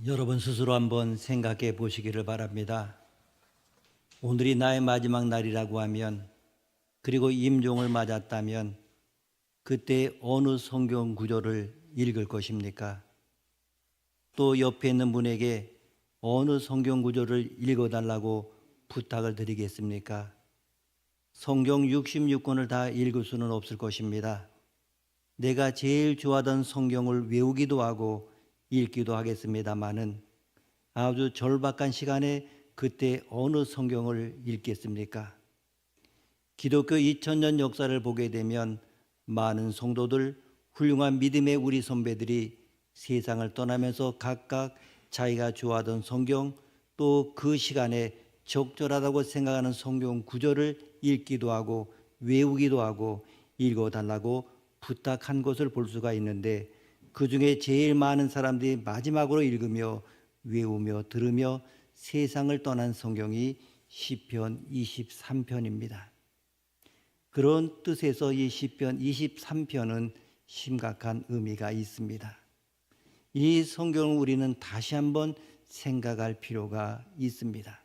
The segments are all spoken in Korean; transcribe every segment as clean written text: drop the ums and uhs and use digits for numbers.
여러분 스스로 한번 생각해 보시기를 바랍니다. 오늘이 나의 마지막 날이라고 하면, 그리고 임종을 맞았다면 그때 어느 성경 구절을 읽을 것입니까? 또 옆에 있는 분에게 어느 성경 구절을 읽어달라고 부탁을 드리겠습니까? 성경 66권을 다 읽을 수는 없을 것입니다. 내가 제일 좋아하던 성경을 외우기도 하고 읽기도 하겠습니다마는 아주 절박한 시간에 그때 어느 성경을 읽겠습니까? 기독교 2000년 역사를 보게 되면 많은 성도들, 훌륭한 믿음의 우리 선배들이 세상을 떠나면서 각각 자기가 좋아하던 성경, 또 그 시간에 적절하다고 생각하는 성경 구절을 읽기도 하고 외우기도 하고 읽어달라고 부탁한 것을 볼 수가 있는데, 그 중에 제일 많은 사람들이 마지막으로 읽으며 외우며 들으며 세상을 떠난 성경이 시편 23편입니다. 그런 뜻에서 이 시편 23편은 심각한 의미가 있습니다. 이 성경을 우리는 다시 한번 생각할 필요가 있습니다.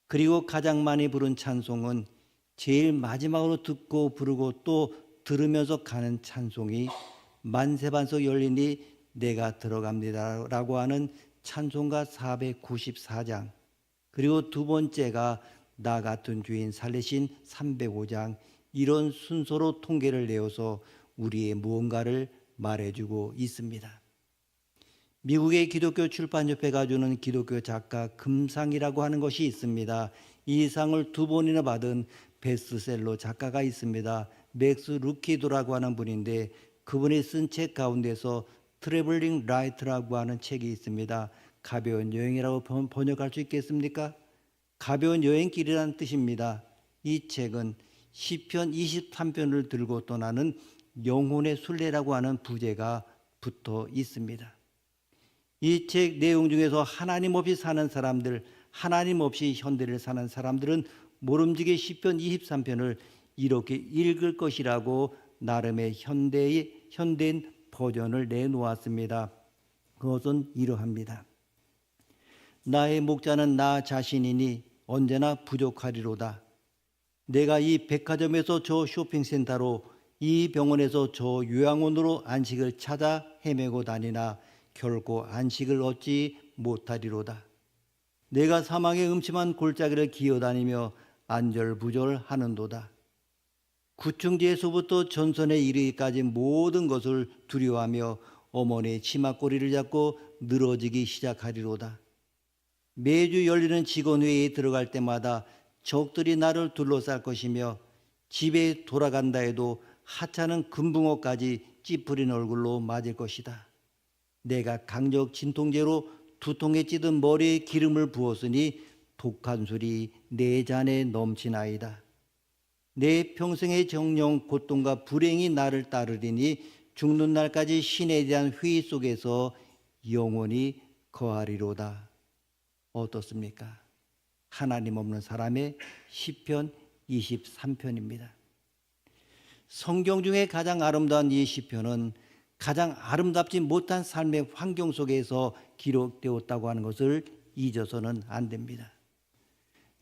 그리고 가장 많이 부른 찬송은 제일 마지막으로 듣고 부르고 또 들으면서 가는 찬송이 만세반석 열리니 내가 들어갑니다 라고 하는 찬송가 494장, 그리고 두 번째가 나 같은 죄인 살리신 305장, 이런 순서로 통계를 내어서 우리의 무언가를 말해주고 있습니다. 미국의 기독교 출판협회가 주는 기독교 작가 금상이라고 하는 것이 있습니다. 이 상을 2번이나 받은 베스트셀러 작가가 있습니다. 맥스 루키도라고 하는 분인데, 그분이 쓴 책 가운데서 트래블링 라이트라고 하는 책이 있습니다. 가벼운 여행이라고 번역할 수 있겠습니까? 가벼운 여행길이라는 뜻입니다. 이 책은 시편 23편을 들고 떠나는 영혼의 순례라고 하는 부제가 붙어 있습니다. 이 책 내용 중에서 하나님 없이 사는 사람들, 하나님 없이 현대를 사는 사람들은 모름지기 시편 23편을 이렇게 읽을 것이라고 나름의 현대인 버전을 내놓았습니다. 그것은 이러합니다. 나의 목자는 나 자신이니 언제나 부족하리로다. 내가 이 백화점에서 저 쇼핑센터로, 이 병원에서 저 요양원으로 안식을 찾아 헤매고 다니나 결코 안식을 얻지 못하리로다. 내가 사망의 음침한 골짜기를 기어다니며 안절부절하는도다. 구충지에서부터 전선에 이르기까지 모든 것을 두려워하며 어머니의 치마꼬리를 잡고 늘어지기 시작하리로다. 매주 열리는 직원회의에 들어갈 때마다 적들이 나를 둘러쌀 것이며, 집에 돌아간다 해도 하찮은 금붕어까지 찌푸린 얼굴로 맞을 것이다. 내가 강력 진통제로 두통에 찌든 머리에 기름을 부었으니 독한 술이 내 잔에 넘치나이다. 내 평생의 정령, 고통과 불행이 나를 따르리니 죽는 날까지 신에 대한 회의 속에서 영원히 거하리로다. 어떻습니까? 하나님 없는 사람의 시편 23편입니다. 성경 중에 가장 아름다운 이 시편은 가장 아름답지 못한 삶의 환경 속에서 기록되었다고 하는 것을 잊어서는 안 됩니다.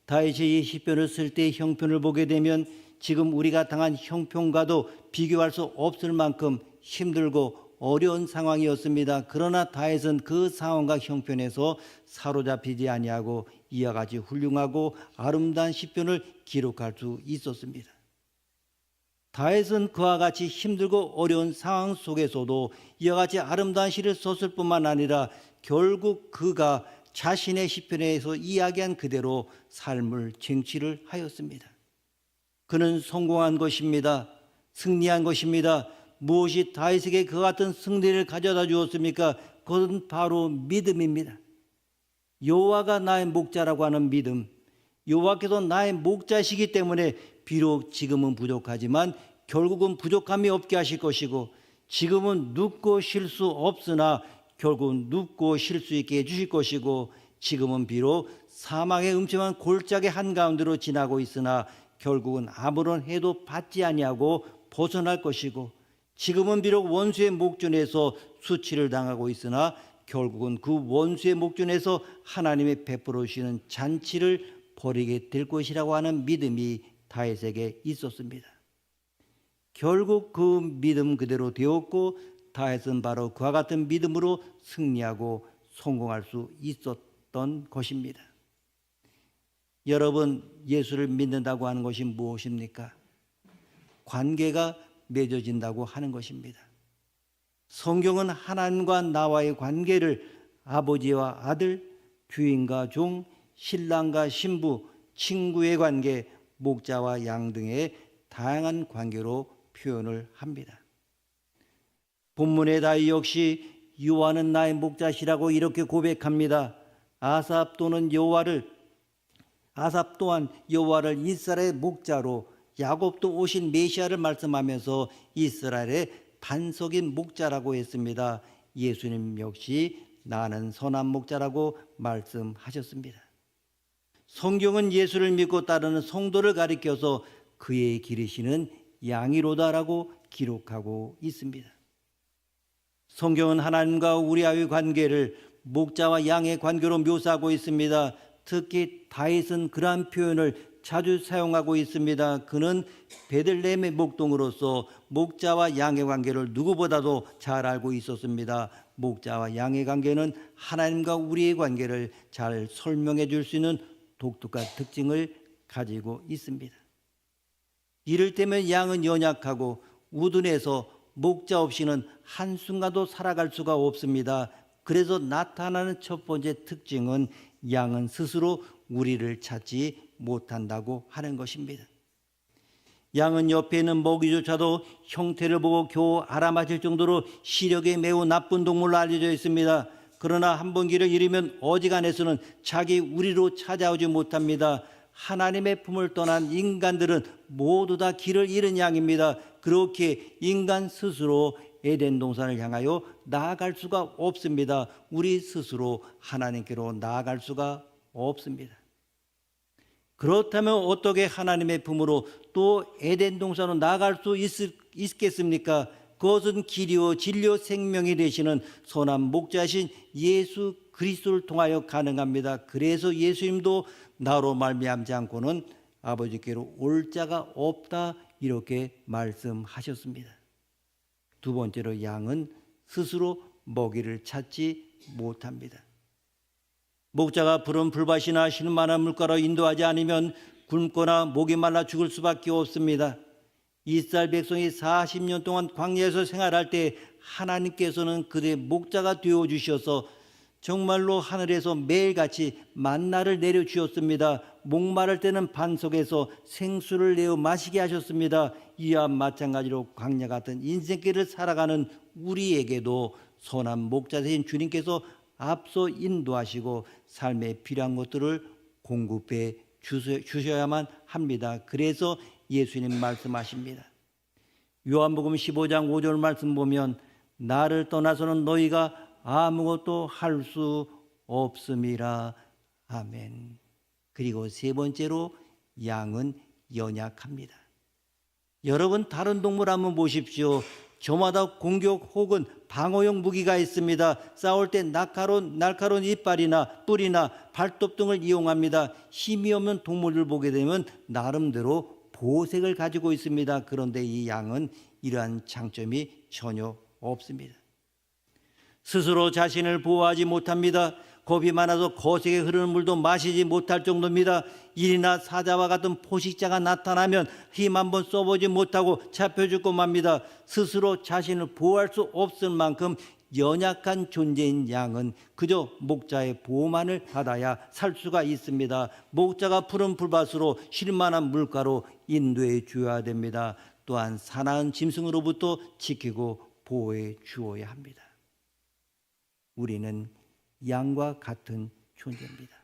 다윗이 이 시편을 쓸 때 형편을 보게 되면 지금 우리가 당한 형편과도 비교할 수 없을 만큼 힘들고 어려운 상황이었습니다. 그러나 다윗은 그 상황과 형편에서 사로잡히지 아니하고 이와 같이 훌륭하고 아름다운 시편을 기록할 수 있었습니다. 다윗은 그와 같이 힘들고 어려운 상황 속에서도 이와 같이 아름다운 시를 썼을 뿐만 아니라 결국 그가 자신의 시편에서 이야기한 그대로 삶을 쟁취를 하였습니다. 그는 성공한 것입니다. 승리한 것입니다. 무엇이 다윗에게 그 같은 승리를 가져다 주었습니까? 그것은 바로 믿음입니다. 여호와가 나의 목자라고 하는 믿음, 여호와께서 나의 목자시기 때문에 비록 지금은 부족하지만 결국은 부족함이 없게 하실 것이고, 지금은 눕고 쉴 수 없으나 결국은 눕고 쉴 수 있게 해주실 것이고, 지금은 비록 사망의 음침한 골짜기 한가운데로 지나고 있으나 결국은 아무런 해도 받지 아니하고 벗어날 것이고, 지금은 비록 원수의 목전에서 수치를 당하고 있으나 결국은 그 원수의 목전에서 하나님의 베풀어 주시는 잔치를 벌이게 될 것이라고 하는 믿음이 다윗에게 있었습니다. 결국 그 믿음 그대로 되었고 다윗은 바로 그와 같은 믿음으로 승리하고 성공할 수 있었던 것입니다. 여러분, 예수를 믿는다고 하는 것이 무엇입니까? 관계가 맺어진다고 하는 것입니다. 성경은 하나님과 나와의 관계를 아버지와 아들, 주인과 종, 신랑과 신부, 친구의 관계, 목자와 양 등의 다양한 관계로 표현을 합니다. 본문의 다윗 역시 여호와는 나의 목자시라고 이렇게 고백합니다. 아삽 또한 여호와를 이스라엘의 목자로, 야곱도 오신 메시아를 말씀하면서 이스라엘의 반석인 목자라고 했습니다. 예수님 역시 나는 선한 목자라고 말씀하셨습니다. 성경은 예수를 믿고 따르는 성도를 가리켜서 그의 기르시는 양이로다라고 기록하고 있습니다. 성경은 하나님과 우리와의 관계를 목자와 양의 관계로 묘사하고 있습니다. 특히 다윗은 그러한 표현을 자주 사용하고 있습니다. 그는 베들레헴의 목동으로서 목자와 양의 관계를 누구보다도 잘 알고 있었습니다. 목자와 양의 관계는 하나님과 우리의 관계를 잘 설명해 줄 수 있는 독특한 특징을 가지고 있습니다. 이를테면 양은 연약하고 우둔해서 목자 없이는 한순간도 살아갈 수가 없습니다. 그래서 나타나는 첫 번째 특징은 양은 스스로 우리를 찾지 못한다고 하는 것입니다. 양은 옆에 있는 먹이조차도 형태를 보고 겨우 알아맞힐 정도로 시력이 매우 나쁜 동물로 알려져 있습니다. 그러나 한 번 길을 잃으면 어지간해서는 자기 우리로 찾아오지 못합니다. 하나님의 품을 떠난 인간들은 모두 다 길을 잃은 양입니다. 그렇게 인간 스스로 에덴 동산을 향하여 나아갈 수가 없습니다. 우리 스스로 하나님께로 나아갈 수가 없습니다. 그렇다면 어떻게 하나님의 품으로 또 에덴 동산으로 나아갈 수 있겠습니까? 그것은 길이요 진리요 생명이 되시는 선한 목자신 예수 그리스도를 통하여 가능합니다. 그래서 예수님도 나로 말미암지 않고는 아버지께로 올 자가 없다 이렇게 말씀하셨습니다. 두 번째로 양은 스스로 먹이를 찾지 못합니다. 목자가 푸른 풀밭이나 쉴 만한 물가로 인도하지 않으면 굶거나 목이 말라 죽을 수밖에 없습니다. 이스라엘 백성이 40년 동안 광야에서 생활할 때 하나님께서는 그들의 목자가 되어주셔서 정말로 하늘에서 매일같이 만나를 내려주셨습니다. 목마를 때는 반석에서 생수를 내어 마시게 하셨습니다. 이와 마찬가지로 광야 같은 인생길을 살아가는 우리에게도 선한 목자 되신 주님께서 앞서 인도하시고 삶에 필요한 것들을 공급해 주셔야만 합니다. 그래서 예수님 말씀하십니다. 요한복음 15장 5절 말씀 보면 나를 떠나서는 너희가 아무것도 할 수 없음이라. 아멘. 그리고 세 번째로 양은 연약합니다. 여러분 다른 동물 한번 보십시오. 저마다 공격 혹은 방어용 무기가 있습니다. 싸울 때 날카로운 이빨이나 뿔이나 발톱 등을 이용합니다. 힘이 없는 동물을 보게 되면 나름대로 보색을 가지고 있습니다. 그런데 이 양은 이러한 장점이 전혀 없습니다. 스스로 자신을 보호하지 못합니다. 겁이 많아서 거세게 흐르는 물도 마시지 못할 정도입니다. 일이나 사자와 같은 포식자가 나타나면 힘 한번 써보지 못하고 잡혀 죽고 맙니다. 스스로 자신을 보호할 수 없을 만큼 연약한 존재인 양은 그저 목자의 보호만을 받아야 살 수가 있습니다. 목자가 푸른 풀밭으로 쉴만한 물가로 인도해 주어야 됩니다. 또한 사나운 짐승으로부터 지키고 보호해 주어야 합니다. 우리는 양과 같은 존재입니다.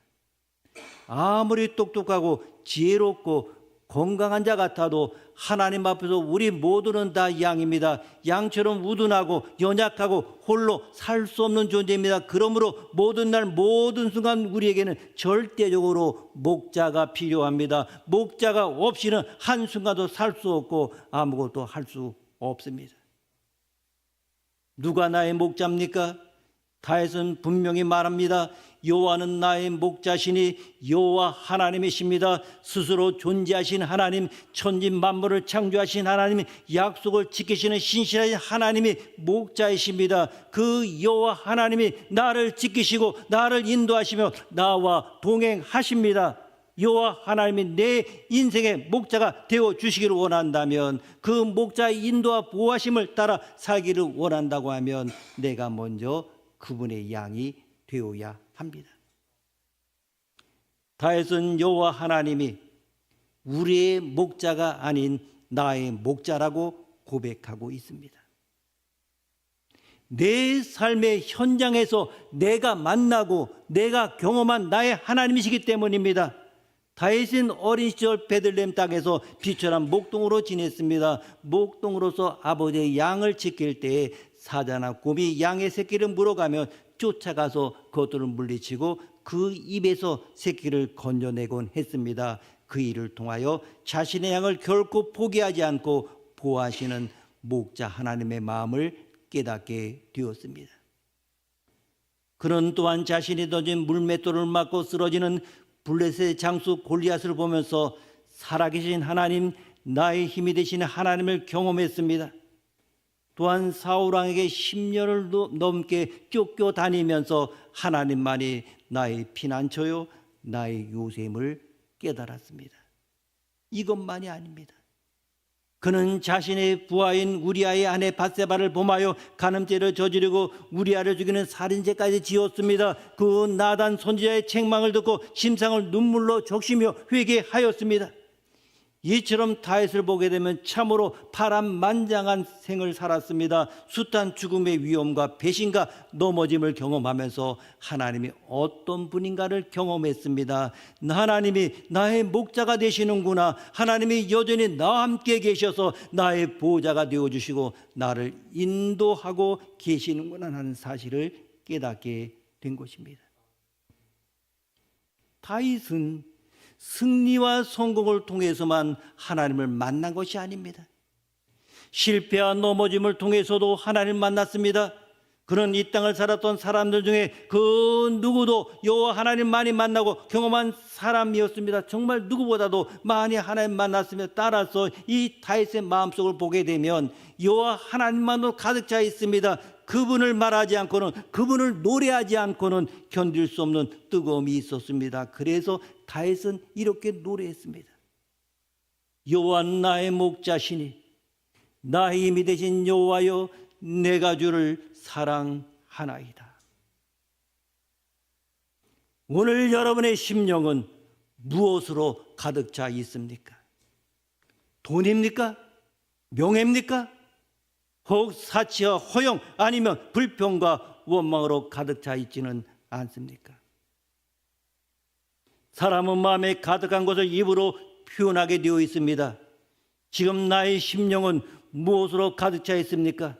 아무리 똑똑하고 지혜롭고 건강한 자 같아도 하나님 앞에서 우리 모두는 다 양입니다. 양처럼 우둔하고 연약하고 홀로 살 수 없는 존재입니다. 그러므로 모든 날 모든 순간 우리에게는 절대적으로 목자가 필요합니다. 목자가 없이는 한순간도 살 수 없고 아무것도 할 수 없습니다. 누가 나의 목자입니까? 다윗은 분명히 말합니다. 여호와는 나의 목자시니 여호와 하나님이십니다. 스스로 존재하신 하나님, 천지 만물을 창조하신 하나님, 약속을 지키시는 신실하신 하나님이 목자이십니다. 그 여호와 하나님이 나를 지키시고 나를 인도하시며 나와 동행하십니다. 여호와 하나님이 내 인생의 목자가 되어주시기를 원한다면, 그 목자의 인도와 보호하심을 따라 살기를 원한다고 하면 내가 먼저 그분의 양이 되어야 합니다. 다윗은 여호와 하나님이 우리의 목자가 아닌 나의 목자라고 고백하고 있습니다. 내 삶의 현장에서 내가 만나고 내가 경험한 나의 하나님이시기 때문입니다. 다윗은 어린 시절 베들레헴 땅에서 비천한 목동으로 지냈습니다. 목동으로서 아버지의 양을 지킬 때에 사자나 곰이 양의 새끼를 물어가면 쫓아가서 그것들을 물리치고 그 입에서 새끼를 건져내곤 했습니다. 그 일을 통하여 자신의 양을 결코 포기하지 않고 보호하시는 목자 하나님의 마음을 깨닫게 되었습니다. 그는 또한 자신이 던진 물맷돌을 맞고 쓰러지는 블레셋의 장수 골리앗을 보면서 살아계신 하나님, 나의 힘이 되시는 하나님을 경험했습니다. 또한 사울왕에게 10년을 넘게 쫓겨다니면서 하나님만이 나의 피난처요 나의 요새임을 깨달았습니다. 이것만이 아닙니다. 그는 자신의 부하인 우리아의 아내 밧세바를 범하여 간음죄를 저지르고 우리아를 죽이는 살인죄까지 지었습니다. 그 나단 선지자의 책망을 듣고 심상을 눈물로 적시며 회개하였습니다. 이처럼 다윗을 보게 되면 참으로 파란만장한 생을 살았습니다. 숱한 죽음의 위험과 배신과 넘어짐을 경험하면서 하나님이 어떤 분인가를 경험했습니다. 하나님이 나의 목자가 되시는구나. 하나님이 여전히 나와 함께 계셔서 나의 보호자가 되어주시고 나를 인도하고 계시는구나 하는 사실을 깨닫게 된 것입니다. 다윗은 승리와 성공을 통해서만 하나님을 만난 것이 아닙니다. 실패와 넘어짐을 통해서도 하나님을 만났습니다. 그는 이 땅을 살았던 사람들 중에 그 누구도 여호와 하나님 많이 만나고 경험한 사람이었습니다. 정말 누구보다도 많이 하나님 만났으며, 따라서 이 다윗의 마음속을 보게 되면 여호와 하나님만으로 가득 차 있습니다. 그분을 말하지 않고는, 그분을 노래하지 않고는 견딜 수 없는 뜨거움이 있었습니다. 그래서 다윗은 이렇게 노래했습니다. 여호와는 나의 목자시니 나의 힘이 되신 여호와여, 내가 주를 사랑하나이다. 오늘 여러분의 심령은 무엇으로 가득 차 있습니까? 돈입니까? 명예입니까? 혹 사치와 허영, 아니면 불평과 원망으로 가득 차 있지는 않습니까? 사람은 마음에 가득한 것을 입으로 표현하게 되어 있습니다. 지금 나의 심령은 무엇으로 가득 차 있습니까?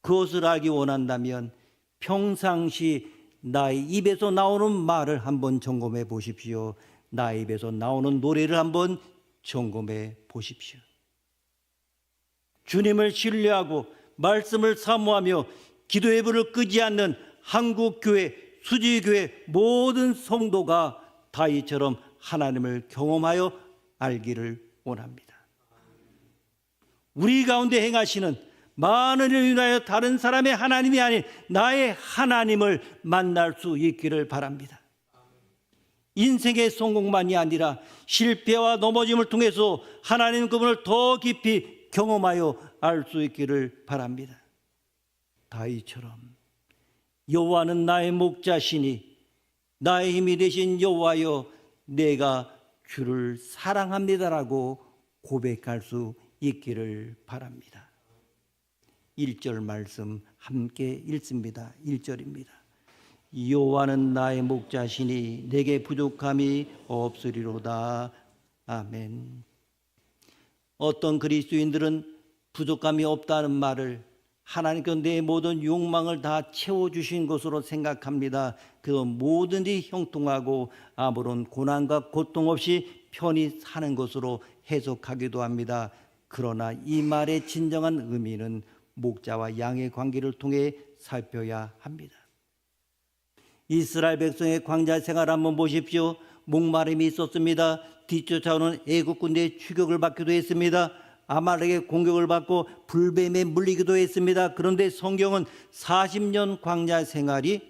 그것을 알기 원한다면 평상시 나의 입에서 나오는 말을 한번 점검해 보십시오. 나의 입에서 나오는 노래를 한번 점검해 보십시오. 주님을 신뢰하고 말씀을 사모하며 기도의 불을 끄지 않는 한국교회, 수지교회 모든 성도가 다윗처럼 하나님을 경험하여 알기를 원합니다. 우리 가운데 행하시는 많은 일을 인하여 다른 사람의 하나님이 아닌 나의 하나님을 만날 수 있기를 바랍니다. 인생의 성공만이 아니라 실패와 넘어짐을 통해서 하나님 그분을 더 깊이 경험하여 알 수 있기를 바랍니다. 다윗처럼 여호와는 나의 목자시니 나의 힘이 되신 여호와여, 내가 주를 사랑합니다라고 고백할 수 있기를 바랍니다. 1절 말씀 함께 읽습니다. 1절입니다. 여호와는 나의 목자시니 내게 부족함이 없으리로다. 아멘. 어떤 그리스도인들은 부족함이 없다는 말을 하나님께서 내 모든 욕망을 다 채워주신 것으로 생각합니다. 그 모든 일이 형통하고 아무런 고난과 고통 없이 편히 사는 것으로 해석하기도 합니다. 그러나 이 말의 진정한 의미는 목자와 양의 관계를 통해 살펴야 합니다. 이스라엘 백성의 광야 생활 한번 보십시오. 목마름이 있었습니다. 뒤쫓아오는 애국 군대의 추격을 받기도 했습니다. 아말렉의 공격을 받고 불뱀에 물리기도 했습니다. 그런데 성경은 40년 광야 생활이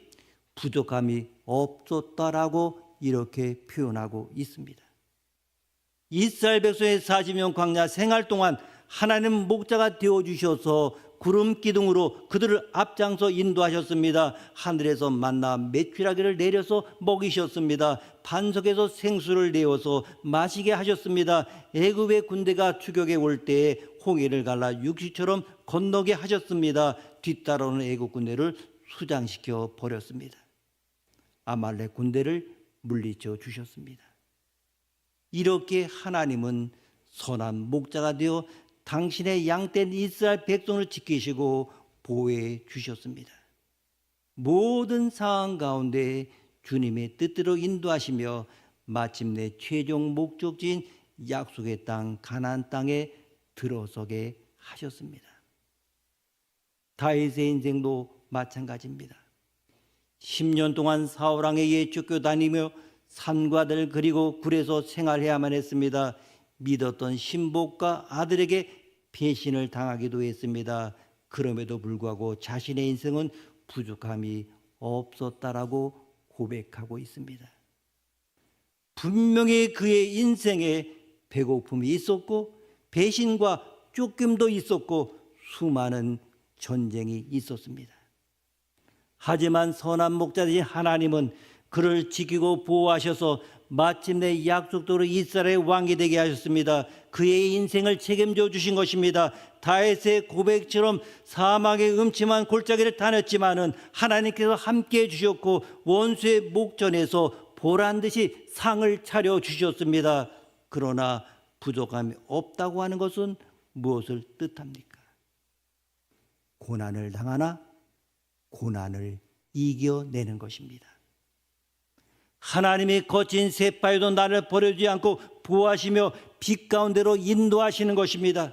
부족함이 없었다라고 이렇게 표현하고 있습니다. 이스라엘 백성의 40년 광야 생활 동안 하나님 목자가 되어주셔서 구름 기둥으로 그들을 앞장서 인도하셨습니다. 하늘에서 만나 메추라기를 내려서 먹이셨습니다. 반석에서 생수를 내어서 마시게 하셨습니다. 애굽의 군대가 추격해 올 때에 홍해를 갈라 육지처럼 건너게 하셨습니다. 뒤따라오는 애굽 군대를 수장시켜 버렸습니다. 아말렉 군대를 물리쳐 주셨습니다. 이렇게 하나님은 선한 목자가 되어 당신의 양떼인 이스라엘 백성을 지키시고 보호해 주셨습니다. 모든 상황 가운데 주님의 뜻대로 인도하시며 마침내 최종 목적지인 약속의 땅 가나안 땅에 들어서게 하셨습니다. 다윗의 인생도 마찬가지입니다. 10년 동안 사울왕에 의해 쫓겨다니며 산과 들 그리고 굴에서 생활해야만 했습니다. 믿었던 신복과 아들에게 배신을 당하기도 했습니다. 그럼에도 불구하고 자신의 인생은 부족함이 없었다라고 고백하고 있습니다. 분명히 그의 인생에 배고픔이 있었고 배신과 쫓김도 있었고 수많은 전쟁이 있었습니다. 하지만 선한 목자이신 하나님은 그를 지키고 보호하셔서 마침내 약속대로 이스라엘의 왕이 되게 하셨습니다. 그의 인생을 책임져 주신 것입니다. 다윗의 고백처럼 사막의 음침한 골짜기를 다녔지만은 하나님께서 함께해 주셨고 원수의 목전에서 보란듯이 상을 차려 주셨습니다. 그러나 부족함이 없다고 하는 것은 무엇을 뜻합니까? 고난을 당하나 고난을 이겨내는 것입니다. 하나님이 거친 쇠파에도 나를 버려주지 않고 보호하시며 빛 가운데로 인도하시는 것입니다.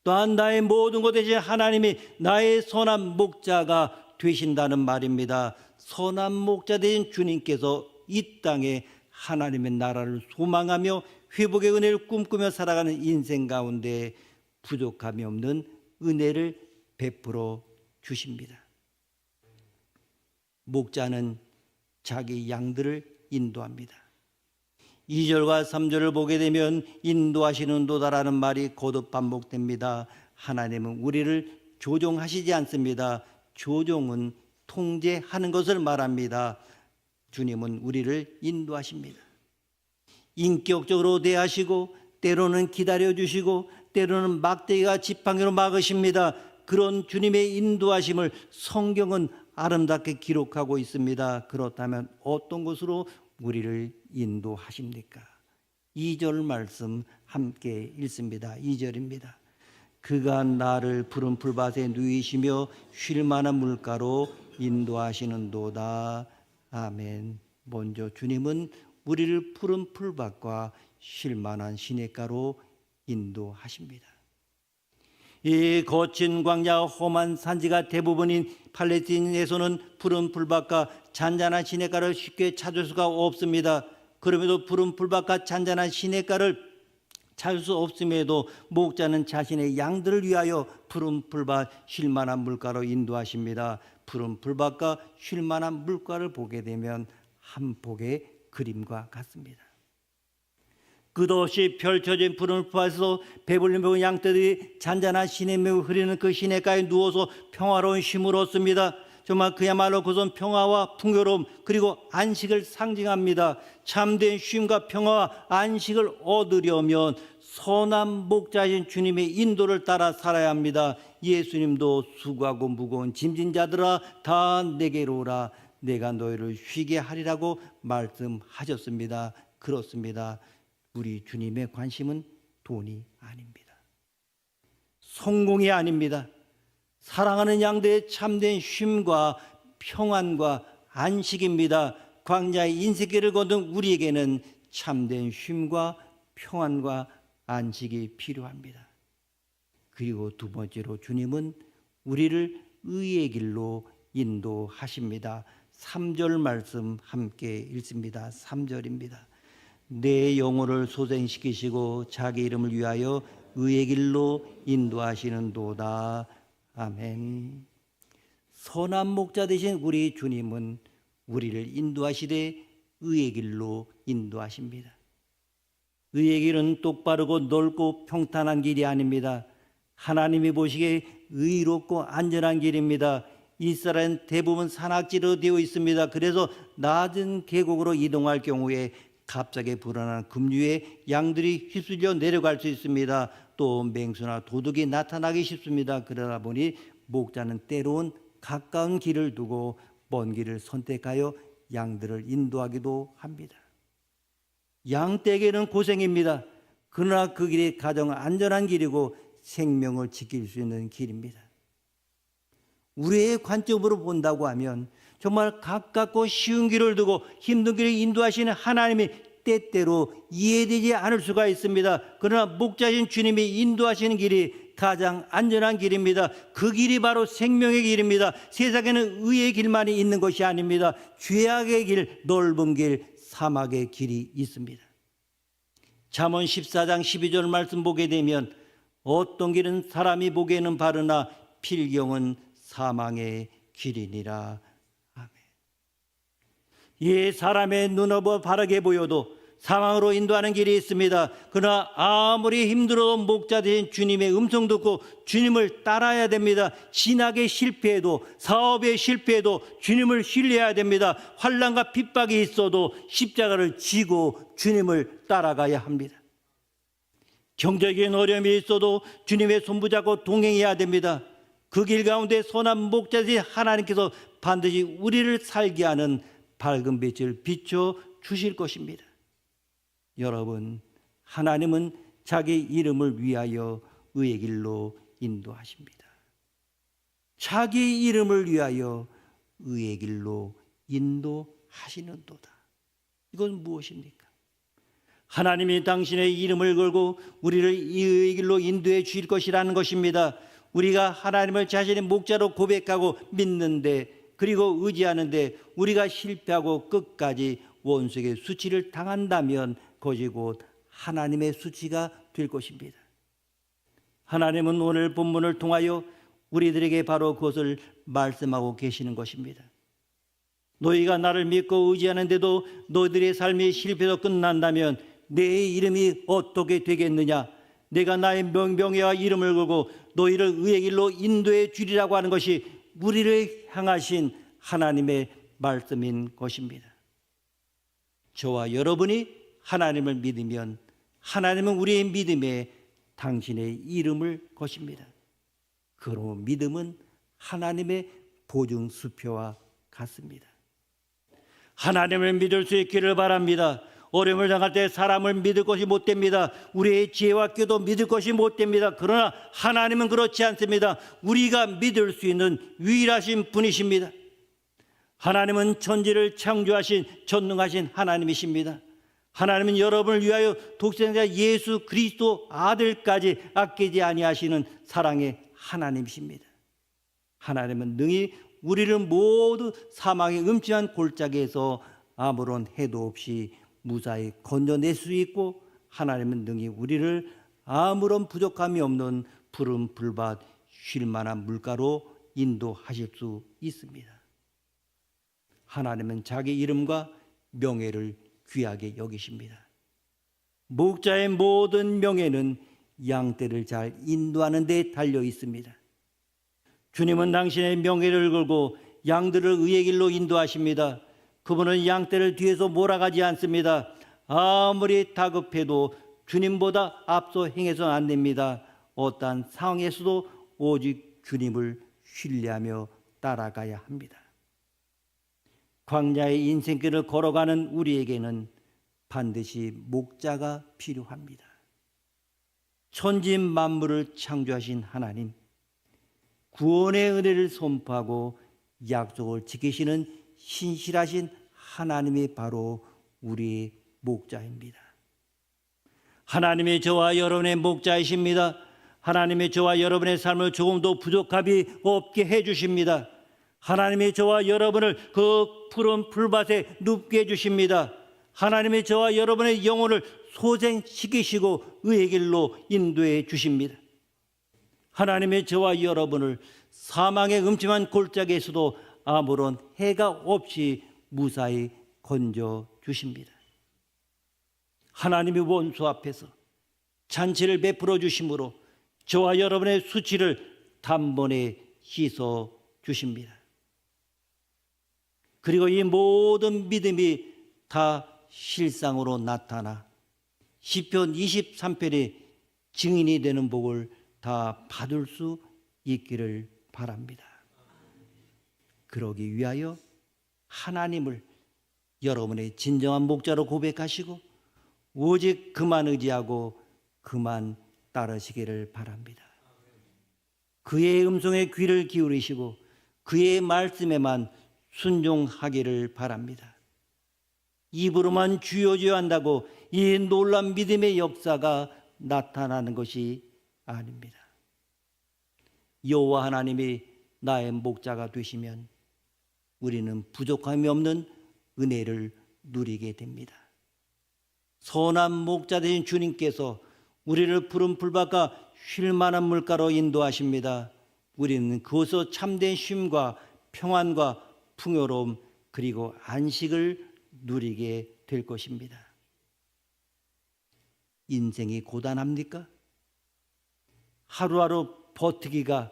또한 나의 모든 것 대신 하나님이 나의 선한 목자가 되신다는 말입니다. 선한 목자 되신 주님께서 이 땅에 하나님의 나라를 소망하며 회복의 은혜를 꿈꾸며 살아가는 인생 가운데 부족함이 없는 은혜를 베풀어 주십니다. 목자는 자기 양들을 인도합니다. 2절과 3절을 보게 되면 인도하시는 도다라는 말이 거듭 반복됩니다. 하나님은 우리를 조종하시지 않습니다. 조종은 통제하는 것을 말합니다. 주님은 우리를 인도하십니다. 인격적으로 대하시고 때로는 기다려주시고 때로는 막대기가 지팡이로 막으십니다. 그런 주님의 인도하심을 성경은 아름답게 기록하고 있습니다. 그렇다면 어떤 곳으로 우리를 인도하십니까? 2절 말씀 함께 읽습니다. 2절입니다. 그가 나를 푸른 풀밭에 누이시며 쉴 만한 물가로 인도하시는도다. 아멘. 먼저 주님은 우리를 푸른 풀밭과 쉴 만한 시냇가로 인도하십니다. 이 거친 광야 험한 산지가 대부분인 팔레스틴에서는 푸른 풀밭과 잔잔한 시냇가를 쉽게 찾을 수가 없습니다. 그럼에도 푸른 풀밭과 잔잔한 시냇가를 찾을 수 없음에도 목자는 자신의 양들을 위하여 푸른 풀밭 쉴 만한 물가로 인도하십니다. 푸른 풀밭과 쉴 만한 물가를 보게 되면 한 폭의 그림과 같습니다. 끝없이 펼쳐진 푸른 풀밭에서 배불리 먹은 양떼들이 잔잔한 시냇물을 흐르는 그 시냇가에 누워서 평화로운 쉼을 얻습니다. 정말 그야말로 그것은 평화와 풍요로움 그리고 안식을 상징합니다. 참된 쉼과 평화와 안식을 얻으려면 선한 목자이신 주님의 인도를 따라 살아야 합니다. 예수님도 수고하고 무거운 짐진 자들아 다 내게로 오라 내가 너희를 쉬게 하리라고 말씀하셨습니다. 그렇습니다. 우리 주님의 관심은 돈이 아닙니다. 성공이 아닙니다. 사랑하는 양들의 참된 쉼과 평안과 안식입니다. 광야의 인생길을 걷는 우리에게는 참된 쉼과 평안과 안식이 필요합니다. 그리고 두 번째로 주님은 우리를 의의 길로 인도하십니다. 3절 말씀 함께 읽습니다. 3절입니다. 내 영혼을 소생시키시고 자기 이름을 위하여 의의 길로 인도하시는도다. 아멘. 선한 목자 되신 우리 주님은 우리를 인도하시되 의의 길로 인도하십니다. 의의 길은 똑바르고 넓고 평탄한 길이 아닙니다. 하나님이 보시기에 의롭고 안전한 길입니다. 이스라엘은 대부분 산악지로 되어 있습니다. 그래서 낮은 계곡으로 이동할 경우에 갑자기 불어난 급류에 양들이 휩쓸려 내려갈 수 있습니다. 또 맹수나 도둑이 나타나기 쉽습니다. 그러다 보니 목자는 때로는 가까운 길을 두고 먼 길을 선택하여 양들을 인도하기도 합니다. 양 떼기는 고생입니다. 그러나 그 길이 가장 안전한 길이고 생명을 지킬 수 있는 길입니다. 우리의 관점으로 본다고 하면 정말 가깝고 쉬운 길을 두고 힘든 길을 인도하시는 하나님이 때때로 이해되지 않을 수가 있습니다. 그러나 목자신 주님이 인도하시는 길이 가장 안전한 길입니다. 그 길이 바로 생명의 길입니다. 세상에는 의의 길만이 있는 것이 아닙니다. 죄악의 길, 넓은 길, 사막의 길이 있습니다. 잠언 14장 12절 말씀 보게 되면 어떤 길은 사람이 보기에는 바르나 필경은 사망의 길이니라. 아멘. 예, 사람의 눈으로 바르게 보여도 사망으로 인도하는 길이 있습니다. 그러나 아무리 힘들어도 목자 되신 주님의 음성 듣고 주님을 따라야 됩니다. 신학에 실패해도 사업에 실패해도 주님을 신뢰해야 됩니다. 환난과 핍박이 있어도 십자가를 지고 주님을 따라가야 합니다. 경제적인 어려움이 있어도 주님의 손붙잡고 동행해야 됩니다. 그 길 가운데 선한 목자신 하나님께서 반드시 우리를 살게 하는 밝은 빛을 비춰 주실 것입니다. 여러분, 하나님은 자기 이름을 위하여 의의 길로 인도하십니다. 자기 이름을 위하여 의의 길로 인도하시는도다. 이건 무엇입니까? 하나님이 당신의 이름을 걸고 우리를 이 의의 길로 인도해 주실 것이라는 것입니다. 우리가 하나님을 자신의 목자로 고백하고 믿는데 그리고 의지하는데 우리가 실패하고 끝까지 원수에게 수치를 당한다면 그것이 곧 하나님의 수치가 될 것입니다. 하나님은 오늘 본문을 통하여 우리들에게 바로 그것을 말씀하고 계시는 것입니다. 너희가 나를 믿고 의지하는데도 너희들의 삶이 실패로 끝난다면 내 이름이 어떻게 되겠느냐? 내가 나의 명예와 이름을 걸고 너희를 의의 길로 인도해 주리라고 하는 것이 우리를 향하신 하나님의 말씀인 것입니다. 저와 여러분이 하나님을 믿으면 하나님은 우리의 믿음에 당신의 이름을 거십니다. 그러므로 믿음은 하나님의 보증수표와 같습니다. 하나님을 믿을 수 있기를 바랍니다. 어려움을 당할 때 사람을 믿을 것이 못됩니다. 우리의 지혜와 꾀도 믿을 것이 못됩니다. 그러나 하나님은 그렇지 않습니다. 우리가 믿을 수 있는 유일하신 분이십니다. 하나님은 천지를 창조하신 전능하신 하나님이십니다. 하나님은 여러분을 위하여 독생자 예수 그리스도 아들까지 아끼지 아니하시는 사랑의 하나님이십니다. 하나님은 능히 우리를 모두 사망의 음침한 골짜기에서 아무런 해도 없이 무사히 건져낼 수 있고 하나님은 능히 우리를 아무런 부족함이 없는 푸른 불밭 쉴 만한 물가로 인도하실 수 있습니다. 하나님은 자기 이름과 명예를 귀하게 여기십니다. 목자의 모든 명예는 양떼를 잘 인도하는 데 달려 있습니다. 주님은 당신의 명예를 걸고 양들을 의의 길로 인도하십니다. 그분은 양떼를 뒤에서 몰아가지 않습니다. 아무리 다급해도 주님보다 앞서 행해서는 안 됩니다. 어떠한 상황에서도 오직 주님을 신뢰하며 따라가야 합니다. 광야의 인생길을 걸어가는 우리에게는 반드시 목자가 필요합니다. 천지 만물을 창조하신 하나님, 구원의 은혜를 선포하고 약속을 지키시는 신실하신 하나님이 바로 우리의 목자입니다. 하나님이 저와 여러분의 목자이십니다. 하나님이 저와 여러분의 삶을 조금도 부족함이 없게 해주십니다. 하나님이 저와 여러분을 그 푸른 풀밭에 눕게 해주십니다. 하나님이 저와 여러분의 영혼을 소생시키시고 의의 길로 인도해 주십니다. 하나님이 저와 여러분을 사망의 음침한 골짜기에서도 아무런 해가 없이 무사히 건져 주십니다. 하나님의 원수 앞에서 잔치를 베풀어 주심으로 저와 여러분의 수치를 단번에 씻어 주십니다. 그리고 이 모든 믿음이 다 실상으로 나타나 시편 23편의 증인이 되는 복을 다 받을 수 있기를 바랍니다. 그러기 위하여 하나님을 여러분의 진정한 목자로 고백하시고 오직 그만 의지하고 그만 따르시기를 바랍니다. 그의 음성에 귀를 기울이시고 그의 말씀에만 순종하기를 바랍니다. 입으로만 주여 주여 한다고 이 놀라운 믿음의 역사가 나타나는 것이 아닙니다. 여호와 하나님이 나의 목자가 되시면 우리는 부족함이 없는 은혜를 누리게 됩니다. 선한 목자 되신 주님께서 우리를 푸른 풀밭과 쉴 만한 물가로 인도하십니다. 우리는 그곳에서 참된 쉼과 평안과 풍요로움 그리고 안식을 누리게 될 것입니다. 인생이 고단합니까? 하루하루 버티기가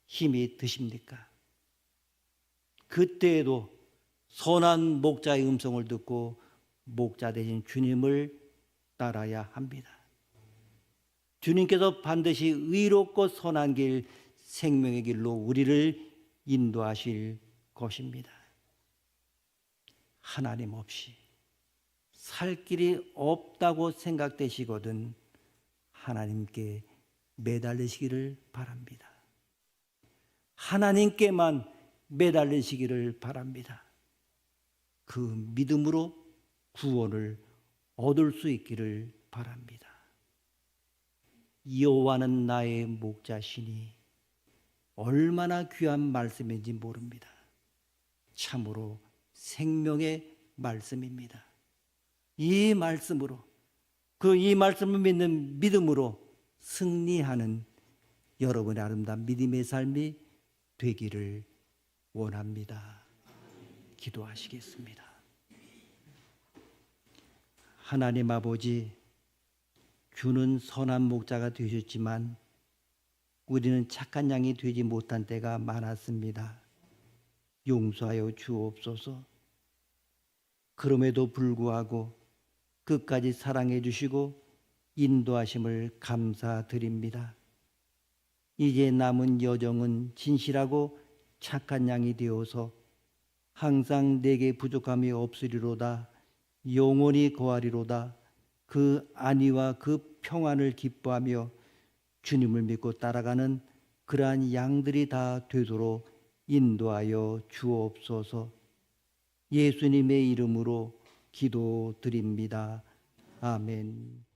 힘이 드십니까? 그때에도 선한 목자의 음성을 듣고 목자 되신 주님을 따라야 합니다. 주님께서 반드시 의롭고 선한 길, 생명의 길로 우리를 인도하실 것입니다. 하나님 없이 살 길이 없다고 생각되시거든 하나님께 매달리시기를 바랍니다. 하나님께만 매달리시기를 바랍니다. 그 믿음으로 구원을 얻을 수 있기를 바랍니다. 여호와는 나의 목자시니 얼마나 귀한 말씀인지 모릅니다. 참으로 생명의 말씀입니다. 이 말씀으로 이 말씀을 믿는 믿음으로 승리하는 여러분의 아름다운 믿음의 삶이 되기를 원합니다. 기도하시겠습니다. 하나님 아버지, 주는 선한 목자가 되셨지만 우리는 착한 양이 되지 못한 때가 많았습니다. 용서하여 주옵소서. 그럼에도 불구하고 끝까지 사랑해 주시고 인도하심을 감사드립니다. 이제 남은 여정은 진실하고 착한 양이 되어서 항상 내게 부족함이 없으리로다. 영원히 거하리로다. 그 안위와 그 평안을 기뻐하며 주님을 믿고 따라가는 그러한 양들이 다 되도록 인도하여 주옵소서. 예수님의 이름으로 기도드립니다. 아멘.